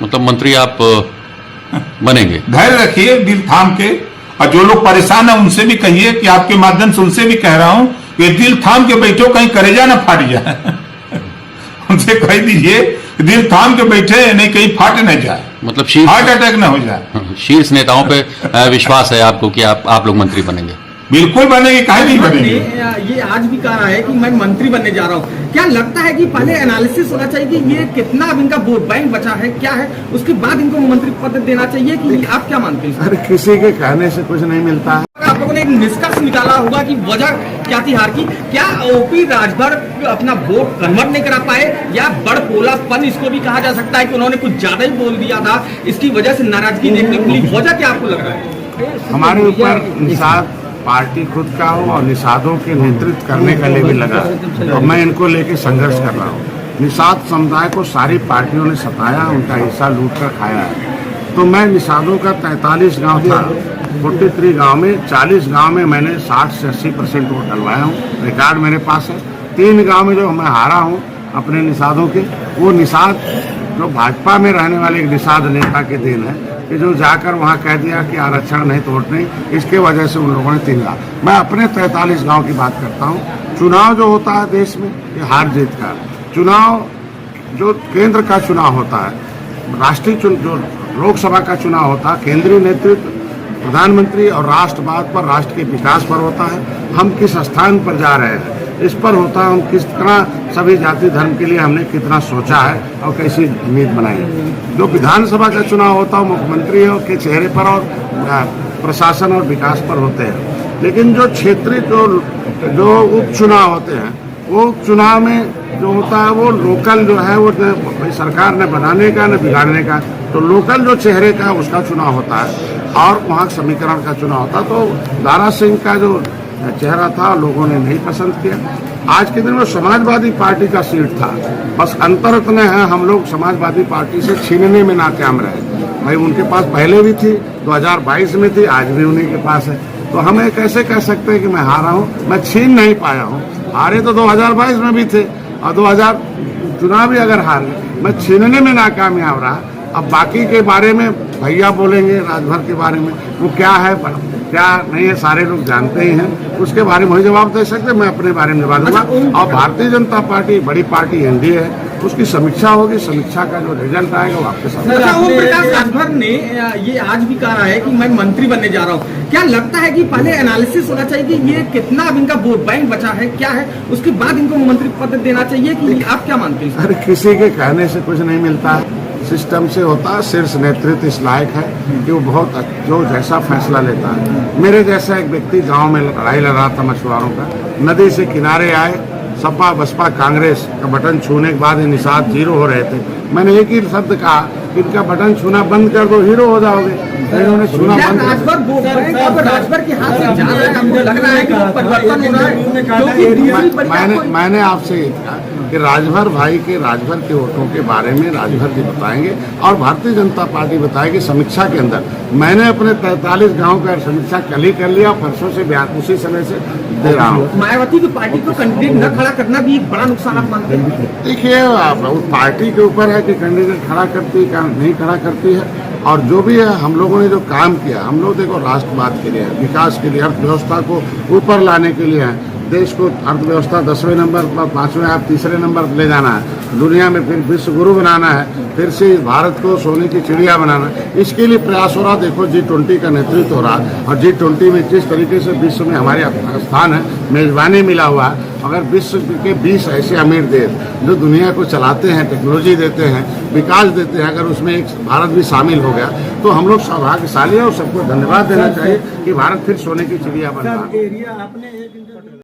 मतलब मंत्री आप बनेंगे? धैर्य रखिए, दिल थाम के, और जो लोग परेशान है उनसे भी कहिए कि आपके माध्यम से उनसे भी कह रहा हूं कि दिल थाम के बैठो, कहीं कलेजा ना फाट जाए। उनसे कह दीजिए दिल थाम के बैठे, नहीं कहीं फाट न जाए, मतलब हार्ट अटैक ना हो जाए। शीर्ष नेताओं पे विश्वास है आपको कि आप लोग मंत्री बनेंगे? बिल्कुल बनेंगे, काहे नहीं बनेंगे। ये आज भी कह रहा है कि मैं मंत्री बनने जा रहा हूँ। क्या लगता है कि पहले एनालिसिस होना चाहिए कि ये कितना अब इनका वोट बैंक बचा है, क्या है, उसके बाद इनको मंत्री पद देना चाहिए, कि आप क्या मानते हैं? अरे किसी के कहने से कुछ नहीं मिलता है। आप लोगों ने एक निष्कर्ष निकाला होगा कि वजह क्या थी हार की। क्या ओपी राजभर अपना वोट कन्वर्ट नहीं करा पाए, या बड़पोलापन इसको भी कहा जा सकता है कि उन्होंने कुछ ज्यादा ही बोल दिया था, इसकी वजह से नाराजगी देखने को मिली? वजह क्या आपको लग रहा है? हमारे ऊपर निषाद पार्टी खुद का हो और निषादों के नेतृत्व करने के लिए भी लगा, और मैं इनको लेके संघर्ष कर रहा हूँ। निषाद समुदाय को सारी पार्टियों ने सताया, उनका हिस्सा लूट कर खाया है। तो मैं निषादों का 43 गांव था, 43 गांव में 40 गांव में मैंने 60 से 80% वोट डलवाया हूँ, रिकॉर्ड मेरे पास है। 3 गांव में जो मैं हारा हूँ अपने निषादों के, वो निषाद जो भाजपा में रहने वाले एक निषाद नेता के देन है कि जो जाकर वहाँ कह दिया कि आरक्षण नहीं तो वोट नहीं, इसके वजह से उन लोगों ने 3 गाँव। मैं अपने 43 गांव की बात करता हूँ। चुनाव जो होता है देश में, ये हार जीत का चुनाव, जो केंद्र का चुनाव होता है, राष्ट्रीय जो लोकसभा का चुनाव होता है, केंद्रीय नेतृत्व, प्रधानमंत्री और राष्ट्रवाद पर, राष्ट्र के विकास पर होता है। हम किस स्थान पर जा रहे हैं इस पर होता है। हम किस तरह सभी जाति धर्म के लिए हमने कितना सोचा है और कैसी उम्मीद बनाई है। जो विधानसभा का चुनाव होता है मुख्यमंत्री के चेहरे पर और प्रशासन और विकास पर होते हैं। लेकिन जो क्षेत्रीय जो उपचुनाव होते हैं, वो चुनाव में जो होता है वो लोकल जो है, वो सरकार ने बनाने का न बिगाड़ने का, तो लोकल जो चेहरे का उसका चुनाव होता है और वहाँ समीकरण का चुनाव होता है। तो दारा सिंह का जो चेहरा था लोगों ने नहीं पसंद किया। आज के दिन में समाजवादी पार्टी का सीट था, बस अंतर इतने हैं, हम लोग समाजवादी पार्टी से छीनने में नाकाम रहे। भाई उनके पास पहले भी थी, 2022 में थी, आज भी उन्हीं के पास है। तो हम ये कैसे कह सकते हैं कि मैं हारा हूँ? मैं छीन नहीं पाया हूँ। हारे तो 2022 में भी थे और 2000 चुनाव भी अगर हार गए, मैं छीनने में नाकामयाब रहा। अब बाकी के बारे में भैया बोलेंगे, राजभर के बारे में, वो क्या है क्या नहीं है सारे लोग जानते ही हैं, उसके बारे में जवाब दे सकते। मैं अपने बारे में जवाब दूंगा। और भारतीय जनता पार्टी बड़ी पार्टी एनडीए है, उसकी समीक्षा होगी, समीक्षा का जो रिजल्ट आएगा वो आपके साथ। ओम प्रकाश राजभर ने ये आज भी कहा है कि मैं मंत्री बनने जा रहा हूँ। क्या लगता है कि पहले एनालिसिस होना चाहिए कि ये कितना अब इनका वोट बैंक बचा है, क्या है, उसके बाद इनको मंत्री पद देना चाहिए, कि आप क्या मानते हैं? अरे किसी के कहने से कुछ नहीं मिलता है, सिस्टम से होता है। शीर्ष नेतृत्व इस लायक है कि वो बहुत जो जैसा फैसला लेता है। मेरे जैसा एक व्यक्ति गांव में लड़ाई लड़ रहा था मछुआरों का, नदी से किनारे आए, सपा बसपा कांग्रेस का बटन छूने के बाद निषाद 0 हो रहे थे। मैंने एक ही शब्द कहा कि इनका बटन छूना बंद कर दो, हीरो हो जाओगे। इन्होंने छूना बंद कर राजभर के हाथ से जा रहा है, हमको लग रहा है कि वो परिवर्तन हो रहा है। मैंने आपसे कहा कि राजभर भाई के, राजभर के वोटों के बारे में राजभर जी बताएंगे और भारतीय जनता पार्टी बताएगी समीक्षा के अंदर। मैंने अपने 43 गांव का समीक्षा कल ही कर लिया, परसों से उसी समय से दे रहा हूँ। मायावती की पार्टी को कैंडिडेट न खड़ा करना भी एक बड़ा नुकसान आप मानते हैं? देखिए उस पार्टी के ऊपर है कि कैंडिडेट खड़ा करती है नहीं खड़ा करती है। और जो भी है, हम लोगों ने जो काम किया, हम लोग देखो राष्ट्रवाद के लिए, विकास के लिए, अर्थव्यवस्था को ऊपर लाने के लिए है। देश को अर्थव्यवस्था 10वें नंबर पर, 5वें आप 3रे नंबर पर ले जाना है, दुनिया में फिर विश्व गुरु बनाना है, फिर से इस भारत को सोने की चिड़िया बनाना है। इसके लिए प्रयास हो रहा। देखो G20 का नेतृत्व हो रहा है और G20 में जिस तरीके से विश्व में हमारे स्थान है, मेजबानी मिला हुआ है। अगर विश्व के 20 ऐसे अमीर देश जो दुनिया को चलाते हैं, टेक्नोलॉजी देते हैं, विकास देते हैं, अगर उसमें एक भारत भी शामिल हो गया तो हम लोग सौभाग्यशाली है और सबको धन्यवाद देना चाहिए कि भारत फिर सोने की चिड़िया बन रहा है।